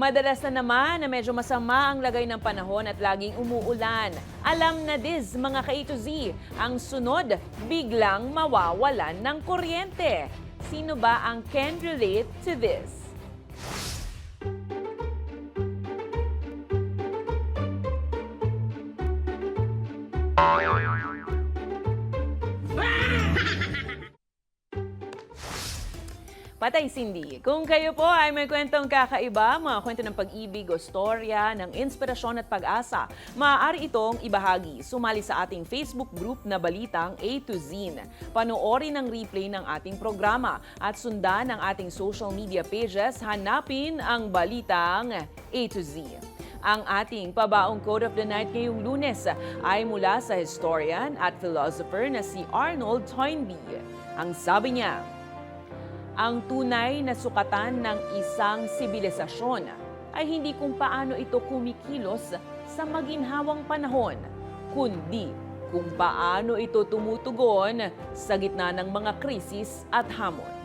Madalas na naman na medyo masama ang lagay ng panahon at laging umuulan. Alam na Diz, mga ka-A to Z, ang sunod, biglang mawawalan ng kuryente. Sino ba ang can relate to this? Patay Cindy, kung kayo po ay may kwentong kakaiba, mga kwento ng pag-ibig o storya, ng inspirasyon at pag-asa, maaari itong ibahagi. Sumali sa ating Facebook group na Balitang A to Z. Panoorin ang replay ng ating programa at sundan ang ating social media pages, hanapin ang Balitang A to Z. Ang ating pabaong quote of the night ngayong Lunes ay mula sa historian at philosopher na si Arnold Toynbee. Ang sabi niya, ang tunay na sukatan ng isang sibilisasyon ay hindi kung paano ito kumikilos sa maginhawang panahon, kundi kung paano ito tumutugon sa gitna ng mga krisis at hamon.